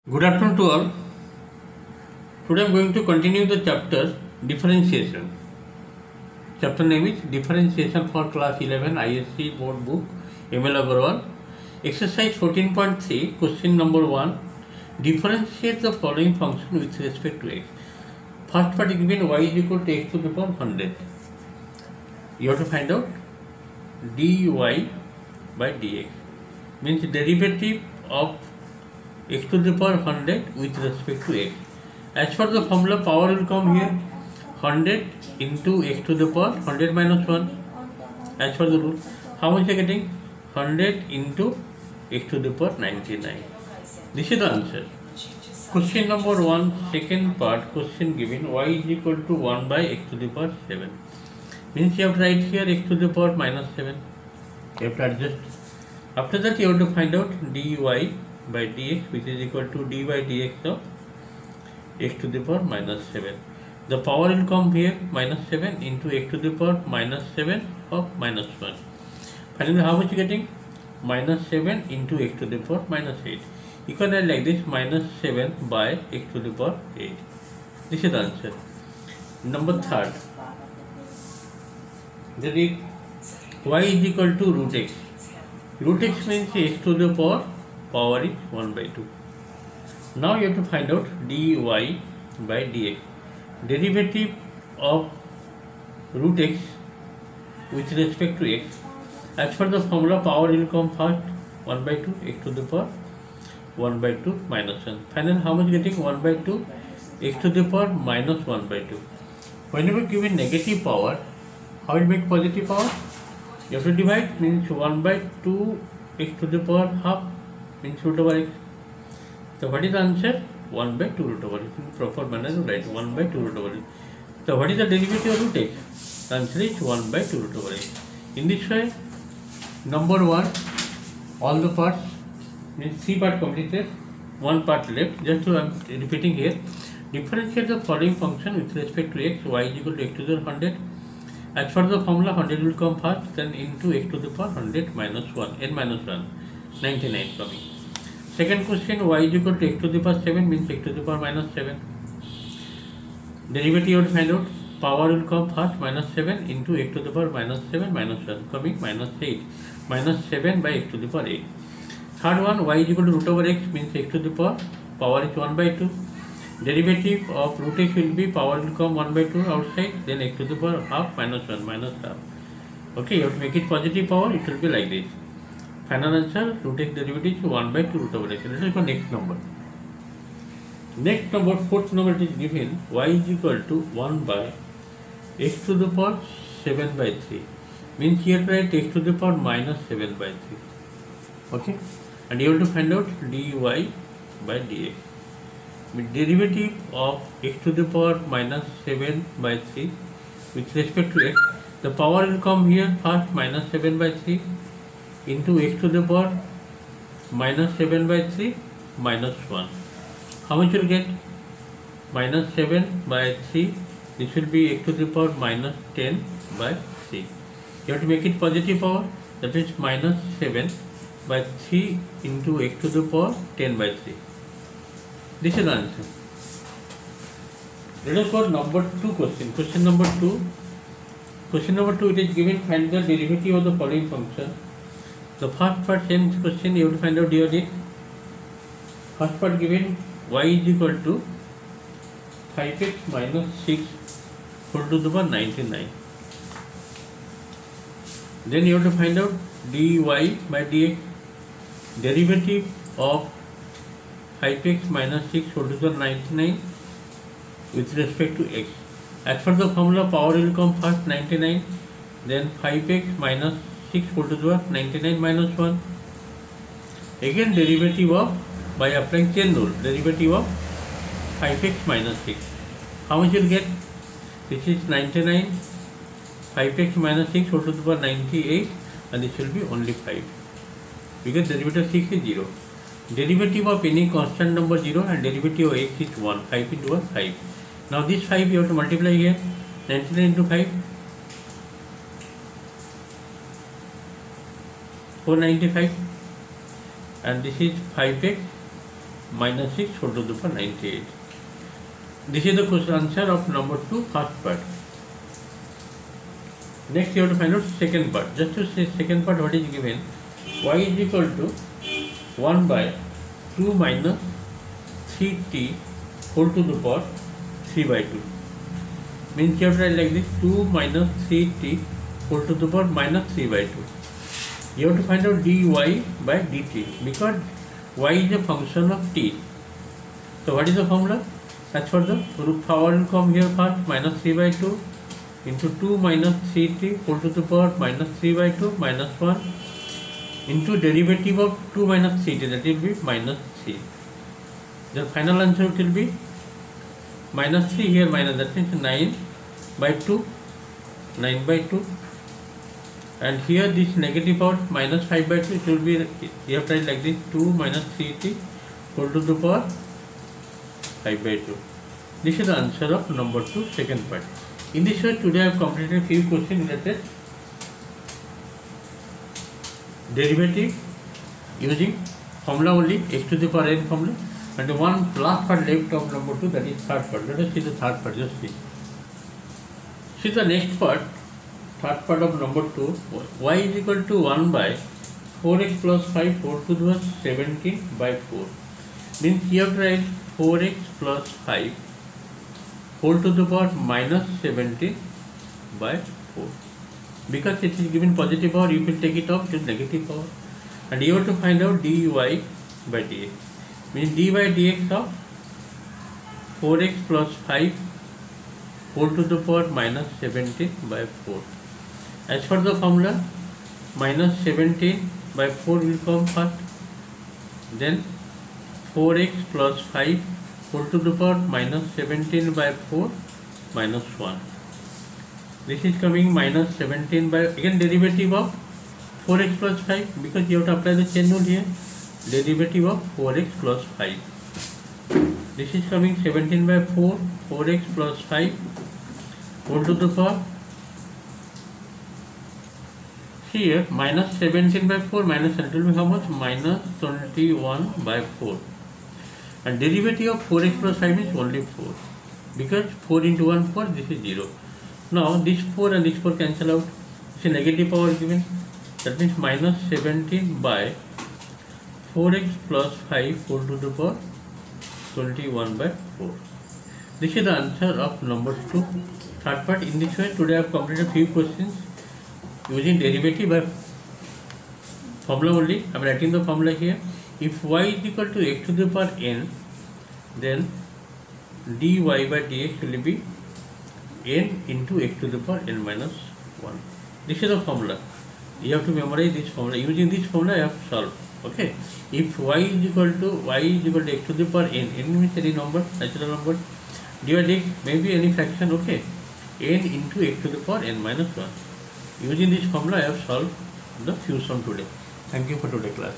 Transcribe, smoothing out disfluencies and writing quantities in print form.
Good afternoon to all. Today I am going to continue the chapter differentiation. Chapter name is differentiation for class 11 ISC board book ML Agarwal. Exercise 14.3 question number 1. Differentiate the following function with respect to x. First part is given y is equal to x to the power 100. You have to find out dy by dx means derivative of x to the power 100 with respect to x. As per the formula, power will come here 100 into x to the power 100 minus 1 as per the rule. How much are getting? 100 into x to the power 99. This is the answer. Question number 1, second part, question given y is equal to 1 by x to the power 7. Means you have to write here x to the power minus 7. You have to adjust. After that you have to find out dy by dx, which is equal to dy dx of x to the power minus 7. The power will come here minus 7 into x to the power minus 7 of minus 1. Finally, how much you getting? Minus 7 into x to the power minus 8. You can write like this, minus 7 by x to the power 8. This is the answer. Number third, there is y is equal to root x. Root x means x to the power is 1 by 2. Now you have to find out dy by dx. Derivative of root x with respect to x. As per the formula, power will come first 1 by 2 x to the power 1 by 2 minus 1. Finally, how much getting? 1 by 2 x to the power minus 1 by 2. Whenever given negative power, how it make positive power? You have to divide, means 1 by 2 x to the power half means root over x. So what is the answer? 1 by 2 root over x. In proper manner you write 1 by 2 root over x. So what is the derivative of root x? The answer is 1 by 2 root over x. In this way, number 1, all the parts means 3 part completed, 1 part left. Just to I am repeating here. Differentiate the following function with respect to x. Y is equal to x to the 100. As per the formula, 100 will come first, then into x to the power 100 minus 1, n minus 1, 99 coming. Second question, y is equal to x to the power 7 means x to the power minus 7. Derivative you have to find out, power will come first, minus 7 into x to the power minus 7 minus 1 coming minus 8, minus 7 by x to the power 8. Third one, y is equal to root over x means x to the power is 1 by 2. Derivative of root x will be, power will come 1 by 2 outside, then x to the power half minus 1 minus half. Okay, you have to make it positive power, it will be like this. Final answer, root x derivative is 1 by 2 root over x. Let us go next number. Next number, fourth number, it is given y is equal to 1 by x to the power 7 by 3. Means here write x to the power minus 7 by 3. Okay, and you have to find out dy by dx. Derivative of x to the power minus 7 by 3 with respect to x, the power will come here first minus 7 by 3 into x to the power minus 7 by 3 minus 1. How much you will get? Minus 7 by 3, this will be x to the power minus 10 by 3. You have to make it positive power, that is minus 7 by 3 into x to the power 10 by 3. This is the answer. Let us go number 2 question. Question number 2. Question number 2, it is given, find the derivative of the following function. The first part, same question, you have to find out dy dx. First part given, y is equal to 5x minus 6 whole to the power 99. Then you have to find out dy by dx. Derivative of 5x minus 6 whole to the 99 with respect to x. As per the formula, power will come first 99, then 5x minus 6 whole to the 99 minus 1. Again derivative of, by applying chain rule, derivative of 5x minus 6. How much you will get? This is 99, 5x minus 6 whole to the power 98, and this will be only 5. Because derivative of 6 is 0. Derivative of any constant number 0 and derivative of x is 1. 5 into 1, 5. Now this 5 you have to multiply here. 99 into 5, 495, and this is 5x minus 6 whole to the power 98. This is the question answer of number 2, first part. Next you have to find out second part. Just to say second part, what is given? Y is equal to 1 by 2 minus 3t whole to the power 3 by 2. Means you have to write like this: 2 minus 3t whole to the power minus 3 by 2. You have to find out dy by dt because y is a function of t. So what is the formula? As for the root power will come here first, minus 3 by 2 into 2 minus 3t whole to the power minus 3 by 2 minus 1 into derivative of 2 minus 3t, that will be minus 3. The final answer will be minus 3 here, minus, that means 9 by 2, 9 by 2, and here this negative power minus 5 by 2, it will be, you have to write like this: 2 minus 3t whole to the power 5 by 2. This is the answer of number 2, second part. In this way, today I have completed a few questions related derivative using formula only, x to the power n formula, and the one last part left of number 2, that is third part. Let us see the third part, just see. See the next part, third part of number 2, y is equal to 1 by 4x plus 5 whole to the power 17 by 4. Means you have to write 4x plus 5 whole to the power minus 17 by 4. Because it is given positive power, you will take it off to negative power. And you have to find out dy by dx. Means dy by dx of 4x plus 5 whole to the power minus 17 by 4. As for the formula, minus 17 by 4 will come first. Then 4x plus 5 whole to the power minus 17 by 4 minus 1. This is coming minus 17 by, again derivative of 4x plus 5, because you have to apply the chain rule here. Derivative of 4x plus 5. This is coming 17 by 4, 4x plus 5 whole to the power. Here minus 17 by 4 minus, it will be how much? Minus 21 by 4. And derivative of 4x plus 5 is only 4, because 4 into 1 4, this is 0. Now this 4 and this 4 cancel out. This is negative power given, that means minus 17 by 4x plus 5 whole to the power 21 by 4. This is the answer of number 2, third part. In this way, today I have completed a few questions using derivative by formula only. I am writing the formula here. If y is equal to x to the power n, then dy by dx will be n into x to the power n minus 1. This is the formula. You have to memorize this formula. Using this formula, you have to solve. Okay. If y is equal to x to the power n, n means any number, natural number, dy by dx maybe any fraction. Okay. N into x to the power n minus 1. Using this formula, I have solved the few sum today. Thank you for today's class.